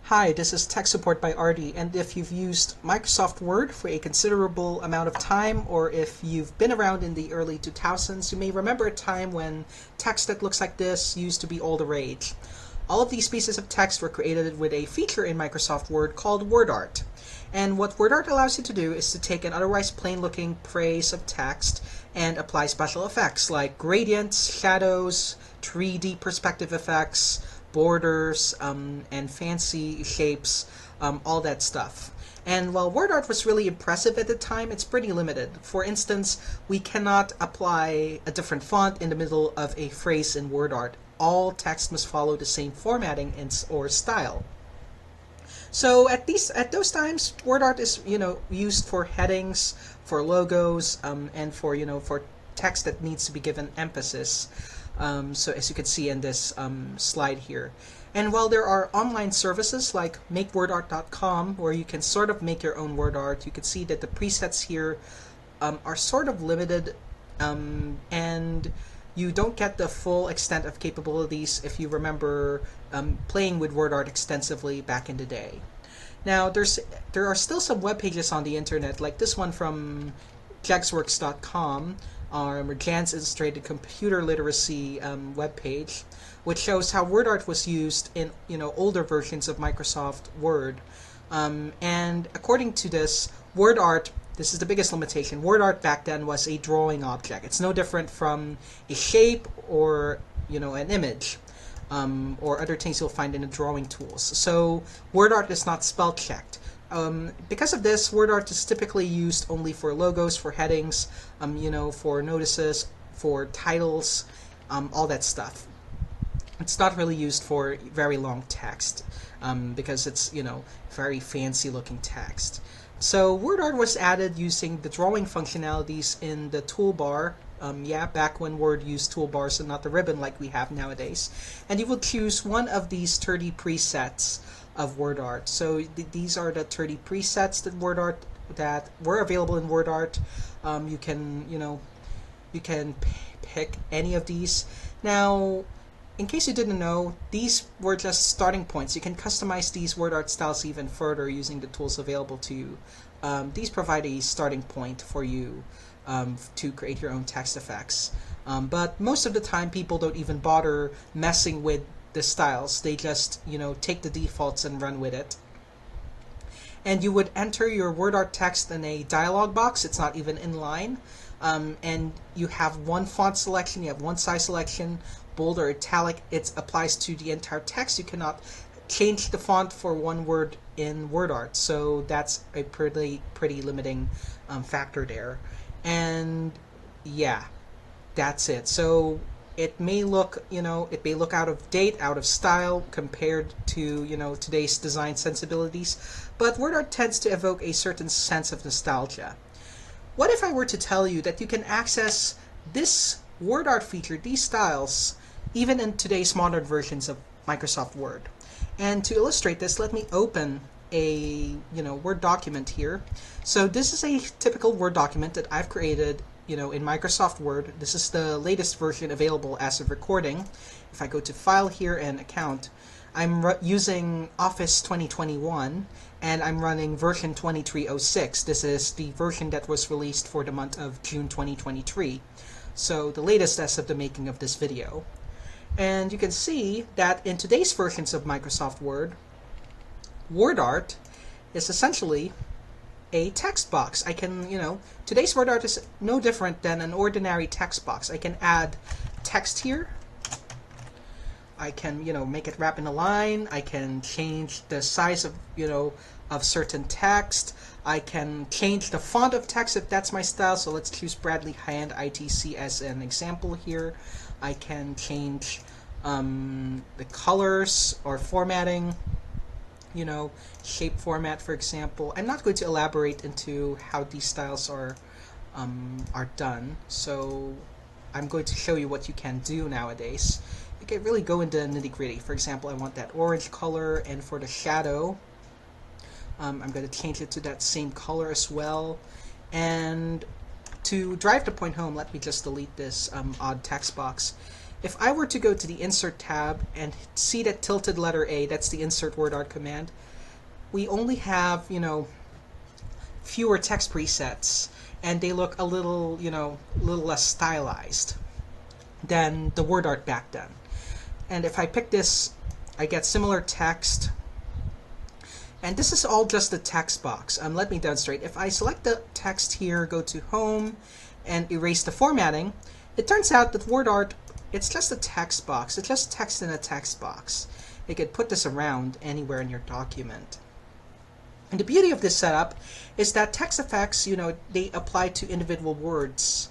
Hi, this is Tech Support by Artie, and if you've used Microsoft Word for a considerable amount of time, or if you've been around in the early 2000s, you may remember a time when text that looks like this used to be all the rage. All of these pieces of text were created with a feature in Microsoft Word called WordArt. And what WordArt allows you to do is to take an otherwise plain-looking phrase of text and apply special effects like gradients, shadows, 3D perspective effects, borders, and fancy shapes, all that stuff. And while WordArt was really impressive at the time, it's pretty limited. For instance, we cannot apply a different font in the middle of a phrase in WordArt. All text must follow the same formatting or style. So at those times, WordArt is used for headings, for logos, and for text that needs to be given emphasis. So as you can see in this slide here. And while there are online services like makewordart.com where you can sort of make your own word art, you can see that the presets here are sort of limited, and you don't get the full extent of capabilities if you remember playing with WordArt extensively back in the day. Now there are still some web pages on the internet, like this one from jegsworks.com, or Jan's Illustrated Computer Literacy webpage, which shows how WordArt was used in older versions of Microsoft Word. And according to this, WordArt, this is the biggest limitation. WordArt back then was a drawing object. It's no different from a shape or an image, or other things you'll find in the drawing tools. So WordArt is not spell checked. Because of this, WordArt is typically used only for logos, for headings, for notices, for titles, all that stuff. It's not really used for very long text because it's very fancy looking text. So WordArt was added using the drawing functionalities in the toolbar. Back when Word used toolbars and not the ribbon like we have nowadays. And you will choose one of these 30 presets of WordArt. So these are the 30 presets that were available in WordArt. You can pick any of these. Now, in case you didn't know, these were just starting points. You can customize these WordArt styles even further using the tools available to you. These provide a starting point for you to create your own text effects. But most of the time, people don't even bother messing with the styles. They just take the defaults and run with it. And you would enter your WordArt text in a dialog box. It's not even in line. And you have one font selection, you have one size selection, bold or italic. It applies to the entire text. You cannot change the font for one word in WordArt. So that's a pretty limiting factor there. And yeah, that's it. So it may look, out of date, out of style compared to, today's design sensibilities, but WordArt tends to evoke a certain sense of nostalgia. What if I were to tell you that you can access this WordArt feature, these styles, even in today's modern versions of Microsoft Word? And to illustrate this, let me open a Word document here. So this is a typical Word document that I've created in Microsoft Word. This is the latest version available as of recording. If I go to File here and Account, I'm using Office 2021 and I'm running version 2306. This is the version that was released for the month of June 2023. So the latest as of the making of this video. And you can see that in today's versions of Microsoft Word, WordArt is essentially a text box. I can, today's WordArt is no different than an ordinary text box. I can add text here. I can, make it wrap in a line. I can change the size of, of certain text. I can change the font of text if that's my style. So let's choose Bradley High-End ITC as an example here. I can change the colors or formatting, shape format, for example. I'm not going to elaborate into how these styles are done. So I'm going to show you what you can do nowadays. You can really go into nitty-gritty. For example, I want that orange color, and for the shadow, I'm going to change it to that same color as well. And to drive the point home, let me just delete this odd text box. if I were to go to the Insert tab and see that tilted letter A, that's the Insert WordArt command, we only have, fewer text presets, and they look a little, a little less stylized than the WordArt back then. And if I pick this, I get similar text. And this is all just the text box. Let me demonstrate. If I select the text here, go to Home, and erase the formatting, it turns out that WordArt, it's just a text box. It's just text in a text box. You could put this around anywhere in your document. And the beauty of this setup is that text effects, they apply to individual words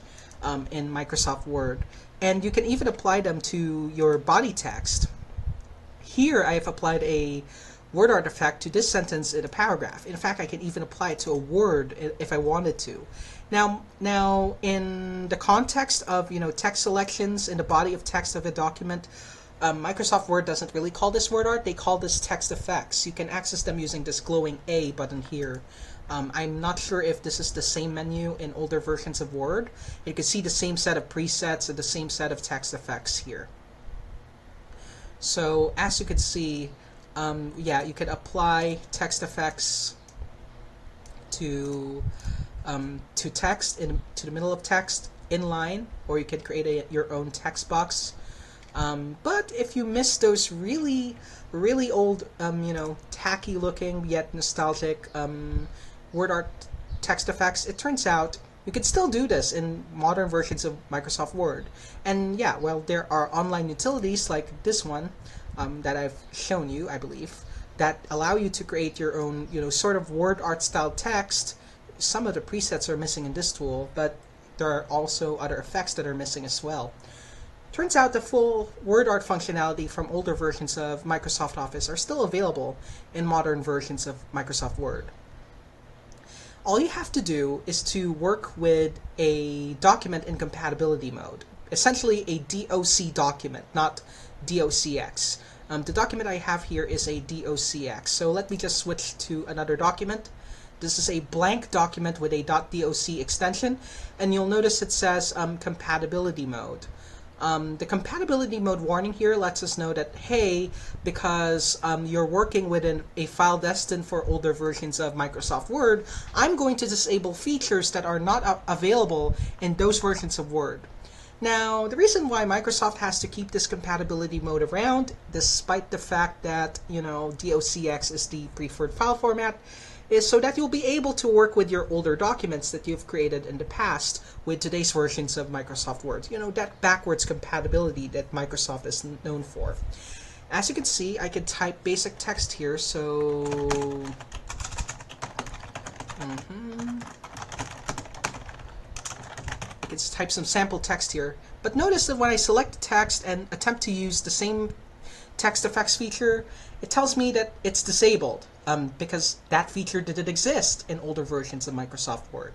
in Microsoft Word. And you can even apply them to your body text. Here I have applied a WordArt effect to this sentence in a paragraph. In fact, I can even apply it to a word if I wanted to. Now, in the context of text selections in the body of text of a document, Microsoft Word doesn't really call this WordArt. They call this text effects. You can access them using this glowing A button here. I'm not sure if this is the same menu in older versions of Word. You can see the same set of presets and the same set of text effects here. So as you can see, yeah, you could apply text effects to text, to the middle of text, inline, or you could create your own text box. But if you miss those really old, tacky looking yet nostalgic WordArt text effects, it turns out you can still do this in modern versions of Microsoft Word. And yeah, well, there are online utilities like this one that I've shown you, I believe, that allow you to create your own, sort of WordArt style text. Some of the presets are missing in this tool, but there are also other effects that are missing as well. Turns out the full WordArt functionality from older versions of Microsoft Office are still available in modern versions of Microsoft Word. All you have to do is to work with a document in compatibility mode, essentially a DOC document, not DOCX. The document I have here is a DOCX, so let me just switch to another document. This is a blank document with a .doc extension, and you'll notice it says compatibility mode. The compatibility mode warning here lets us know that, hey, because you're working within a file destined for older versions of Microsoft Word, I'm going to disable features that are not available in those versions of Word. Now, the reason why Microsoft has to keep this compatibility mode around, despite the fact that, DOCX is the preferred file format, is so that you'll be able to work with your older documents that you've created in the past with today's versions of Microsoft Word. That backwards compatibility that Microsoft is known for. As you can see, I can type basic text here, so... I can type some sample text here. But notice that when I select the text and attempt to use the same text effects feature, it tells me that it's disabled because that feature didn't exist in older versions of Microsoft Word.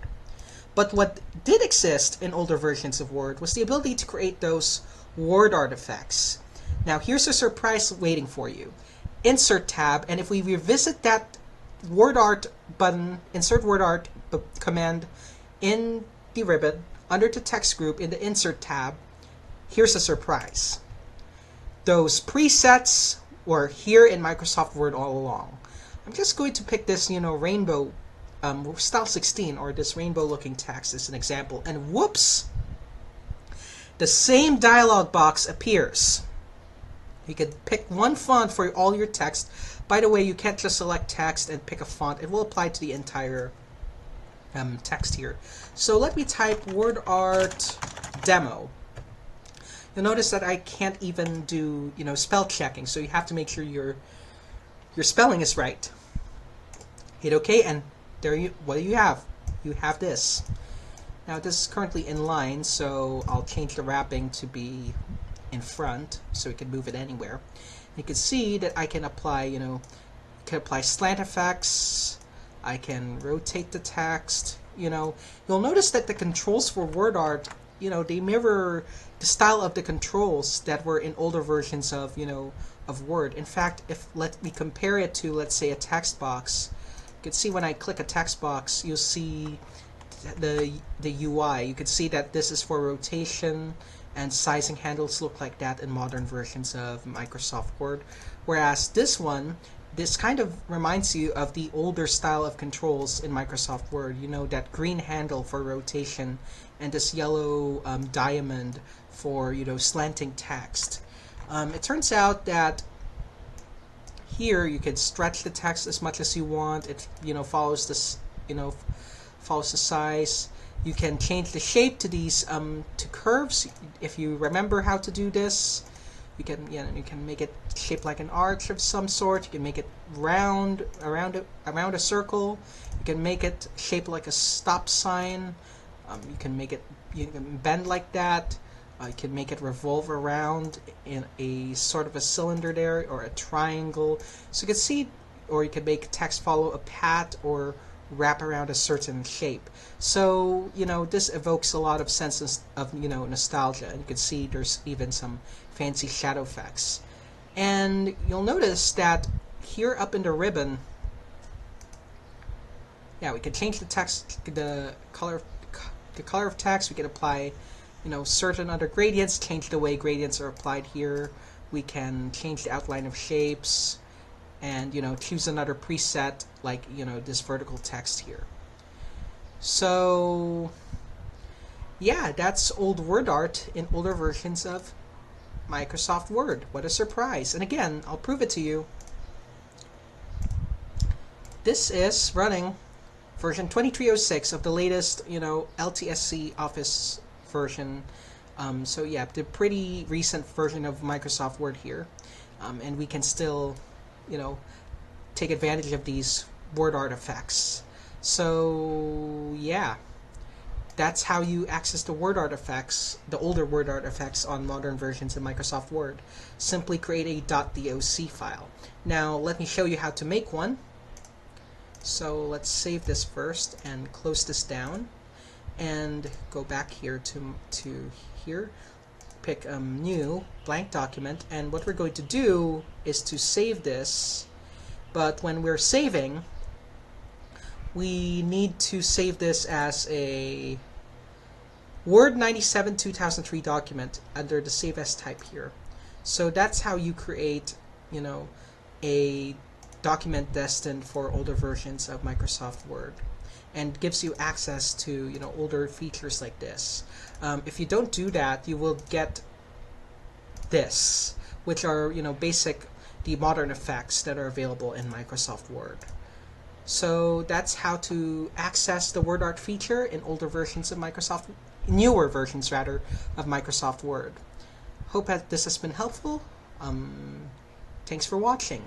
But what did exist in older versions of Word was the ability to create those WordArt effects. Now here's a surprise waiting for you. Insert tab, and if we revisit that WordArt button, Insert WordArt command in the ribbon, under the text group in the Insert tab, here's a surprise. Those presets were here in Microsoft Word all along. I'm just going to pick this, rainbow style 16, or this rainbow looking text as an example, and whoops, the same dialog box appears. You can pick one font for all your text. By the way, you can't just select text and pick a font. It will apply to the entire text here. So let me type WordArt demo. You'll notice that I can't even do, spell checking, so you have to make sure your spelling is right. Hit OK, and what do you have? You have this. Now this is currently in line, so I'll change the wrapping to be in front, so we can move it anywhere. You can see that I can apply, apply slant effects. I can rotate the text. You'll notice that the controls for WordArt, they mirror the style of the controls that were in older versions of, of Word. In fact, let me compare it to, let's say, a text box. You can see when I click a text box, you'll see the UI. You can see that this is for rotation. and sizing handles look like that in modern versions of Microsoft Word. Whereas this kind of reminds you of the older style of controls in Microsoft Word. You know, that green handle for rotation and this yellow diamond for, you know, slanting text. It turns out that here you can stretch the text as much as you want. It, you know, follows this, you know, follows the size. You can change the shape to these to curves if you remember how to do this. You can make it shaped like an arch of some sort. You can make it round around a circle. You can make it shaped like a stop sign. You can bend like that. You can make it revolve around in a sort of a cylinder there, or a triangle. So you can see, or you can make text follow a path or wrap around a certain shape. So, you know, this evokes a lot of senses of, you know, nostalgia. And you can see there's even some fancy shadow effects. And you'll notice that here up in the ribbon, yeah, we can change the text, the color of text. We can apply, you know, certain other gradients, change the way gradients are applied here. We can change the outline of shapes, and, you know, choose another preset like, you know, this vertical text here. So yeah, that's old WordArt in older versions of Microsoft Word. What a surprise. And again, I'll prove it to you. This is running version 2306 of the latest, you know, LTSC Office version. So yeah, the pretty recent version of Microsoft Word here. And we can still, you know, take advantage of these WordArt effects. So yeah, that's how you access the WordArt effects, the older WordArt effects on modern versions of Microsoft Word. Simply create a .doc file. Now let me show you how to make one. So let's save this first and close this down, and go back here to here. Pick a new blank document, and what we're going to do is to save this. But when we're saving, we need to save this as a Word 97 2003 document under the Save As type here. So that's how you create, you know, a document destined for older versions of Microsoft Word, and gives you access to, you know, older features like this. If you don't do that, you will get this, which are, you know, the modern effects that are available in Microsoft Word. So that's how to access the WordArt feature in older versions of newer versions rather, of Microsoft Word. Hope that this has been helpful. Thanks for watching.